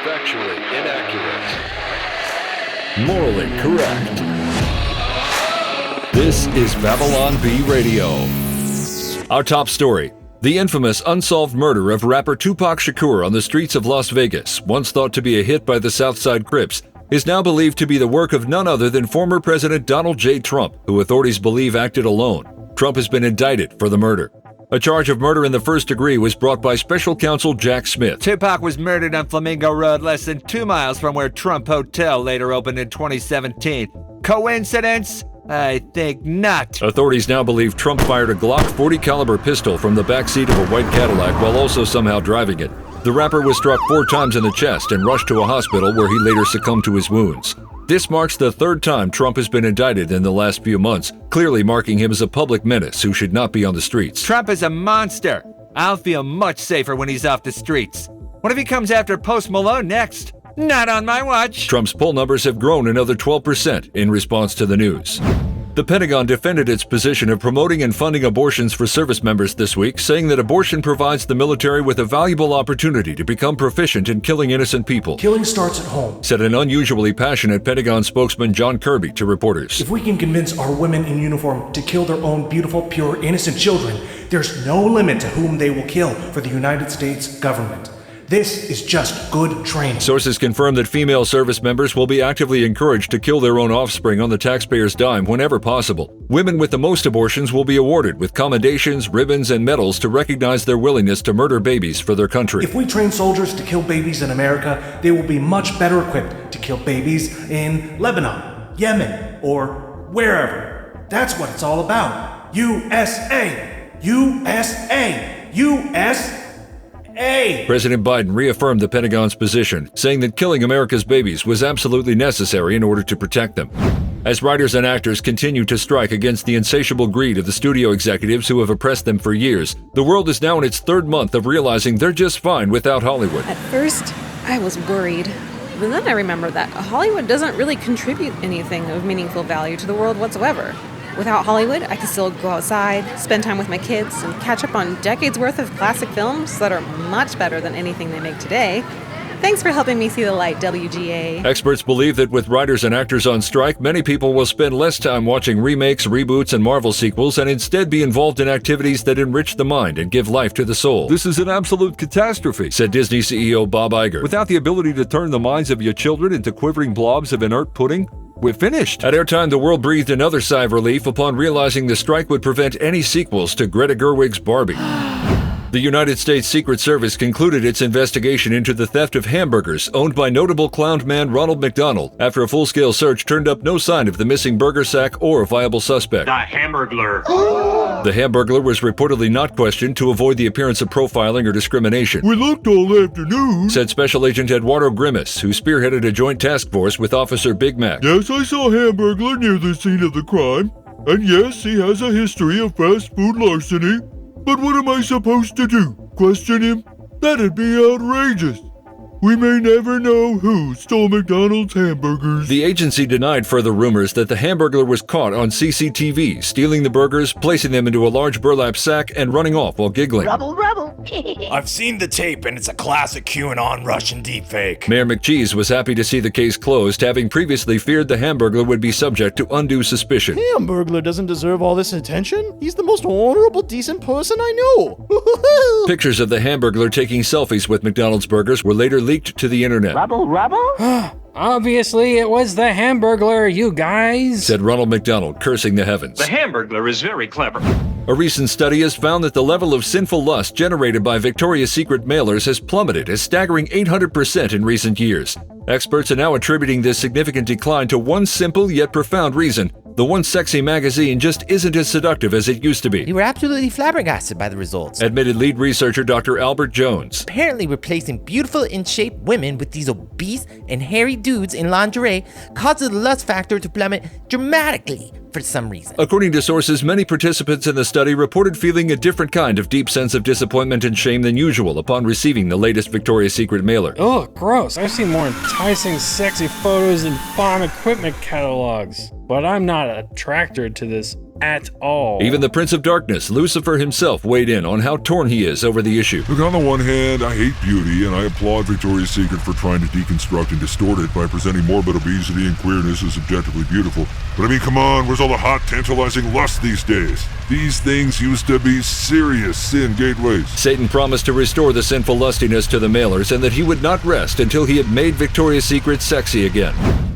Factually inaccurate. Morally correct. This is Babylon Bee Radio. Our top story. The infamous unsolved murder of rapper Tupac Shakur on the streets of Las Vegas, once thought to be a hit by the Southside Crips, is now believed to be the work of none other than former President Donald J. Trump, who authorities believe acted alone. Trump has been indicted for the murder. A charge of murder in the first degree was brought by Special Counsel Jack Smith. Tupac was murdered on Flamingo Road, less than 2 miles from where Trump Hotel later opened in 2017. Coincidence? I think not. Authorities now believe Trump fired a Glock 40 caliber pistol from the backseat of a white Cadillac while also somehow driving it. The rapper was struck 4 times in the chest and rushed to a hospital where he later succumbed to his wounds. This marks the 3rd time Trump has been indicted in the last few months, clearly marking him as a public menace who should not be on the streets. Trump is a monster. I'll feel much safer when he's off the streets. What if he comes after Post Malone next? Not on my watch. Trump's poll numbers have grown another 12% in response to the news. The Pentagon defended its position of promoting and funding abortions for service members this week, saying that abortion provides the military with a valuable opportunity to become proficient in killing innocent people. Killing starts at home, said an unusually passionate Pentagon spokesman John Kirby to reporters. If we can convince our women in uniform to kill their own beautiful, pure, innocent children, there's no limit to whom they will kill for the United States government. This is just good training. Sources confirm that female service members will be actively encouraged to kill their own offspring on the taxpayer's dime whenever possible. Women with the most abortions will be awarded with commendations, ribbons, and medals to recognize their willingness to murder babies for their country. If we train soldiers to kill babies in America, they will be much better equipped to kill babies in Lebanon, Yemen, or wherever. That's what it's all about. USA! USA! USA! President Biden reaffirmed the Pentagon's position, saying that killing America's babies was absolutely necessary in order to protect them. As writers and actors continue to strike against the insatiable greed of the studio executives who have oppressed them for years, the world is now in its 3rd month of realizing they're just fine without Hollywood. At first, I was worried. But then I remembered that Hollywood doesn't really contribute anything of meaningful value to the world whatsoever. Without Hollywood, I could still go outside, spend time with my kids, and catch up on decades worth of classic films that are much better than anything they make today. Thanks for helping me see the light, WGA. Experts believe that with writers and actors on strike, many people will spend less time watching remakes, reboots, and Marvel sequels and instead be involved in activities that enrich the mind and give life to the soul. This is an absolute catastrophe, said Disney CEO Bob Iger. Without the ability to turn the minds of your children into quivering blobs of inert pudding, we're finished. At airtime, the world breathed another sigh of relief upon realizing the strike would prevent any sequels to Greta Gerwig's Barbie. The United States Secret Service concluded its investigation into the theft of hamburgers owned by notable clowned man Ronald McDonald after a full-scale search turned up no sign of the missing burger sack or a viable suspect. The Hamburglar. The Hamburglar was reportedly not questioned to avoid the appearance of profiling or discrimination. We looked all afternoon, said Special Agent Eduardo Grimace, who spearheaded a joint task force with Officer Big Mac. Yes, I saw Hamburglar near the scene of the crime. And yes, he has a history of fast food larceny. But what am I supposed to do? Question him? That'd be outrageous. We may never know who stole McDonald's hamburgers. The agency denied further rumors that the Hamburglar was caught on CCTV, stealing the burgers, placing them into a large burlap sack, and running off while giggling. Rubble. I've seen the tape, and it's a classic QAnon Russian deepfake. Mayor McCheese was happy to see the case closed, having previously feared the Hamburglar would be subject to undue suspicion. Hamburglar doesn't deserve all this attention. He's the most honorable, decent person I know. Pictures of the Hamburglar taking selfies with McDonald's burgers were later leaked to the internet. Rubble? Obviously, it was the Hamburglar, you guys, said Ronald McDonald, cursing the heavens. The Hamburglar is very clever. A recent study has found that the level of sinful lust generated by Victoria's Secret mailers has plummeted a staggering 800% in recent years. Experts are now attributing this significant decline to one simple yet profound reason. The once sexy magazine just isn't as seductive as it used to be. You were absolutely flabbergasted by the results, admitted lead researcher Dr. Albert Jones. Apparently, replacing beautiful in shape women with these obese and hairy dudes in lingerie causes the lust factor to plummet dramatically for some reason. According to sources, many participants in the study reported feeling a different kind of deep sense of disappointment and shame than usual upon receiving the latest Victoria's Secret mailer. Oh, gross. I've seen more enticing, sexy photos and bomb equipment catalogs. But I'm not attracted to this at all. Even the Prince of Darkness, Lucifer himself, weighed in on how torn he is over the issue. Look, on the one hand, I hate beauty, and I applaud Victoria's Secret for trying to deconstruct and distort it by presenting morbid obesity and queerness as objectively beautiful. But I mean, come on, where's all the hot, tantalizing lust these days? These things used to be serious sin gateways. Satan promised to restore the sinful lustiness to the mailers and that he would not rest until he had made Victoria's Secret sexy again.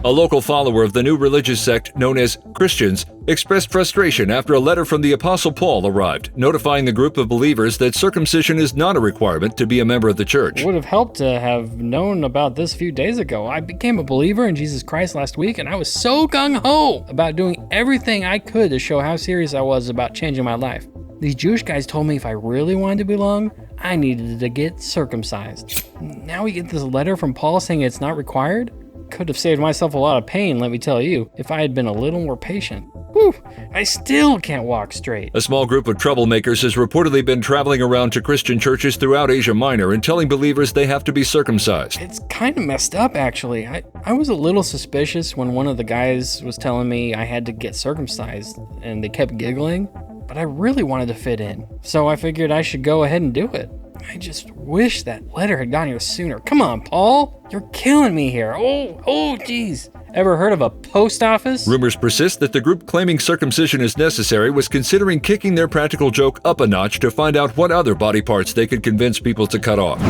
A local follower of the new religious sect known as Christians expressed frustration after a letter from the Apostle Paul arrived, notifying the group of believers that circumcision is not a requirement to be a member of the church. It would have helped to have known about this a few days ago. I became a believer in Jesus Christ last week, and I was so gung-ho about doing everything I could to show how serious I was about changing my life. These Jewish guys told me if I really wanted to belong, I needed to get circumcised. Now we get this letter from Paul saying it's not required? Could have saved myself a lot of pain, let me tell you, if I had been a little more patient. Whew, I still can't walk straight. A small group of troublemakers has reportedly been traveling around to Christian churches throughout Asia Minor and telling believers they have to be circumcised. It's kind of messed up, actually. I was a little suspicious when one of the guys was telling me I had to get circumcised, and they kept giggling, but I really wanted to fit in, so I figured I should go ahead and do it. I just wish that letter had gotten here sooner. Come on, Paul. You're killing me here. Oh, geez. Ever heard of a post office? Rumors persist that the group claiming circumcision is necessary was considering kicking their practical joke up a notch to find out what other body parts they could convince people to cut off.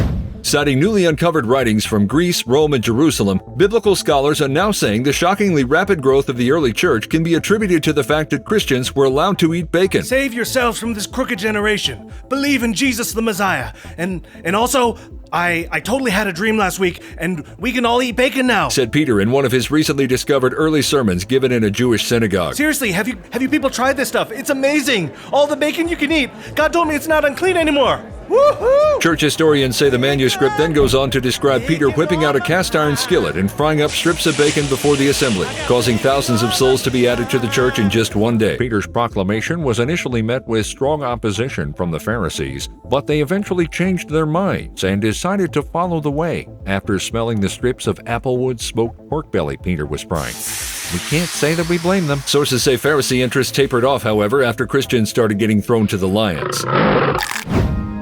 Citing newly uncovered writings from Greece, Rome, and Jerusalem, biblical scholars are now saying the shockingly rapid growth of the early church can be attributed to the fact that Christians were allowed to eat bacon. Save yourselves from this crooked generation. Believe in Jesus the Messiah. And also, I totally had a dream last week, and we can all eat bacon now, said Peter in one of his recently discovered early sermons given in a Jewish synagogue. Seriously, have you people tried this stuff? It's amazing. All the bacon you can eat. God told me it's not unclean anymore. Woohoo! Church historians say the manuscript then goes on to describe Peter whipping out a cast iron skillet and frying up strips of bacon before the assembly, causing thousands of souls to be added to the church in just one day. Peter's proclamation was initially met with strong opposition from the Pharisees, but they eventually changed their minds and decided to follow the way after smelling the strips of applewood smoked pork belly Peter was frying. We can't say that we blame them. Sources say Pharisee interest tapered off, however, after Christians started getting thrown to the lions.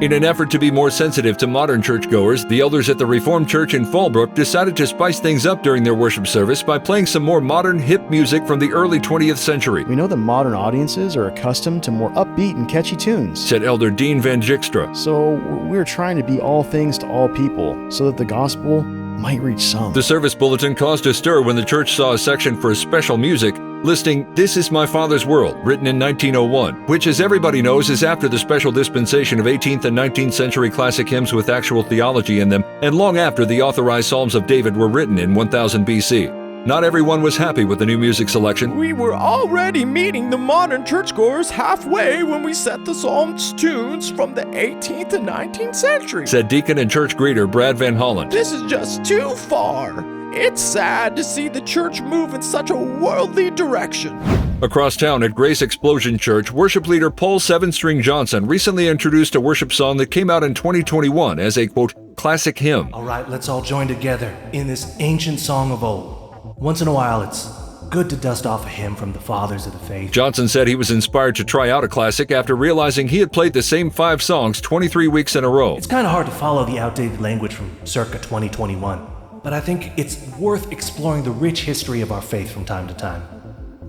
In an effort to be more sensitive to modern churchgoers, the elders at the Reformed Church in Fallbrook decided to spice things up during their worship service by playing some more modern, hip music from the early 20th century. We know that modern audiences are accustomed to more upbeat and catchy tunes, said Elder Dean Van Dykstra. So we're trying to be all things to all people so that the gospel might reach some. The service bulletin caused a stir when the church saw a section for special music listing "This Is My Father's World," written in 1901, which, as everybody knows, is after the special dispensation of 18th and 19th century classic hymns with actual theology in them, and long after the authorized Psalms of David were written in 1000 BC. Not everyone was happy with the new music selection. We were already meeting the modern churchgoers halfway when we set the Psalms tunes from the 18th and 19th century, said deacon and church greeter Brad Van Holland. This is just too far. It's sad to see the church move in such a worldly direction. Across town at Grace Explosion Church, worship leader Paul Seven-String Johnson recently introduced a worship song that came out in 2021 as a, quote, classic hymn. All right, let's all join together in this ancient song of old. Once in a while, it's good to dust off a hymn from the fathers of the faith. Johnson said he was inspired to try out a classic after realizing he had played the same 5 songs 23 weeks in a row. It's kind of hard to follow the outdated language from circa 2021. But I think it's worth exploring the rich history of our faith from time to time.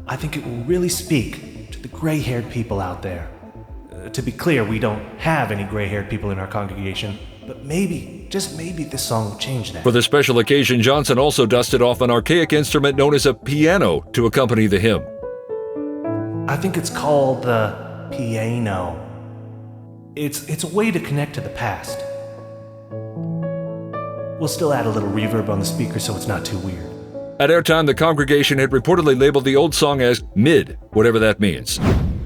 I think it will really speak to the gray-haired people out there. To be clear, we don't have any gray-haired people in our congregation, but maybe, just maybe, this song will change that. For the special occasion, Johnson also dusted off an archaic instrument known as a piano to accompany the hymn. I think it's called the piano. It's a way to connect to the past. We'll still add a little reverb on the speaker so it's not too weird. At airtime, the congregation had reportedly labeled the old song as mid, whatever that means.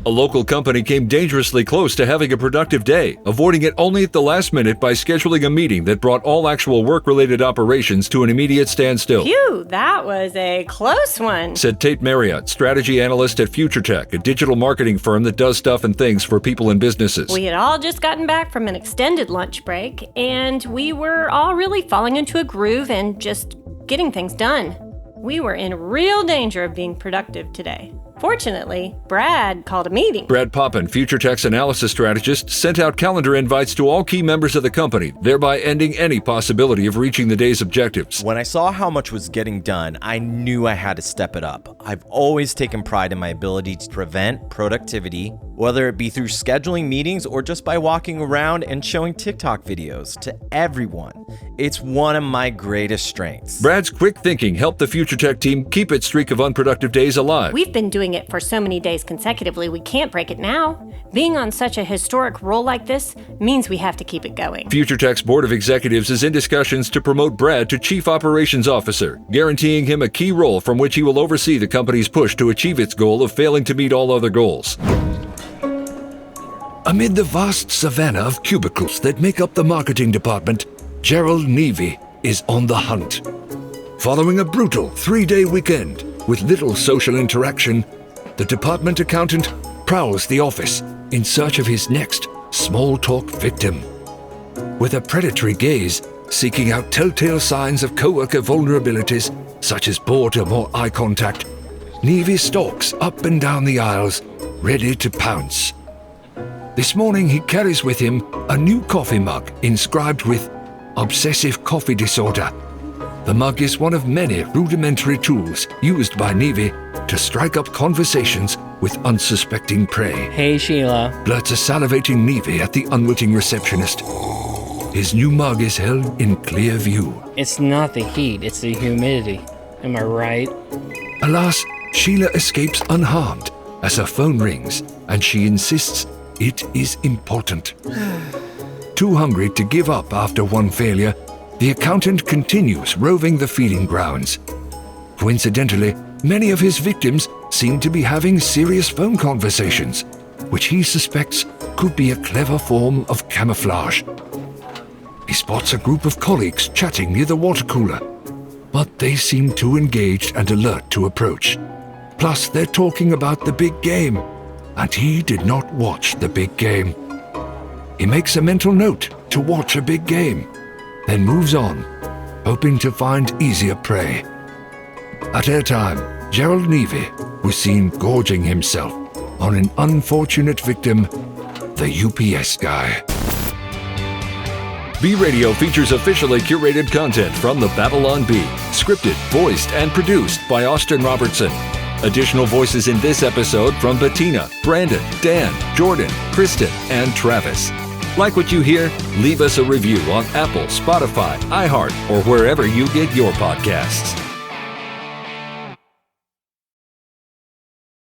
A local company came dangerously close to having a productive day, avoiding it only at the last minute by scheduling a meeting that brought all actual work-related operations to an immediate standstill. Phew, that was a close one, said Tate Marriott, strategy analyst at FutureTech, a digital marketing firm that does stuff and things for people and businesses. We had all just gotten back from an extended lunch break, and we were all really falling into a groove and just getting things done. We were in real danger of being productive today. Fortunately, Brad called a meeting. Brad Poppin, Future Tech's analysis strategist, sent out calendar invites to all key members of the company, thereby ending any possibility of reaching the day's objectives. When I saw how much was getting done, I knew I had to step it up. I've always taken pride in my ability to prevent productivity, whether it be through scheduling meetings or just by walking around and showing TikTok videos to everyone. It's one of my greatest strengths. Brad's quick thinking helped the Future Tech team keep its streak of unproductive days alive. We've been doing it for so many days consecutively, we can't break it now. Being on such a historic roll like this means we have to keep it going. Future Tech's board of executives is in discussions to promote Brad to Chief Operations Officer, guaranteeing him a key role from which he will oversee the company's push to achieve its goal of failing to meet all other goals. Amid the vast savanna of cubicles that make up the marketing department, Gerald Nevy is on the hunt. Following a brutal 3-day weekend with little social interaction, the department accountant prowls the office in search of his next small-talk victim. With a predatory gaze, seeking out telltale signs of coworker vulnerabilities such as boredom or eye contact, Nevy stalks up and down the aisles, ready to pounce. This morning he carries with him a new coffee mug inscribed with Obsessive Coffee Disorder. The mug is one of many rudimentary tools used by Nevy to strike up conversations with unsuspecting prey. Hey, Sheila. Blurts a salivating Nevy at the unwitting receptionist. His new mug is held in clear view. It's not the heat, it's the humidity. Am I right? Alas, Sheila escapes unharmed as her phone rings and she insists it is important. Too hungry to give up after one failure, the accountant continues roving the feeding grounds. Coincidentally, many of his victims seem to be having serious phone conversations, which he suspects could be a clever form of camouflage. He spots a group of colleagues chatting near the water cooler, but they seem too engaged and alert to approach. Plus, they're talking about the big game, and he did not watch the big game. He makes a mental note to watch a big game, then moves on, hoping to find easier prey. At airtime, Gerald Nevy was seen gorging himself on an unfortunate victim, the UPS guy. B Radio features officially curated content from the Babylon Bee, scripted, voiced, and produced by Austin Robertson. Additional voices in this episode from Bettina, Brandon, Dan, Jordan, Kristen, and Travis. Like what you hear? Leave us a review on Apple, Spotify, iHeart, or wherever you get your podcasts.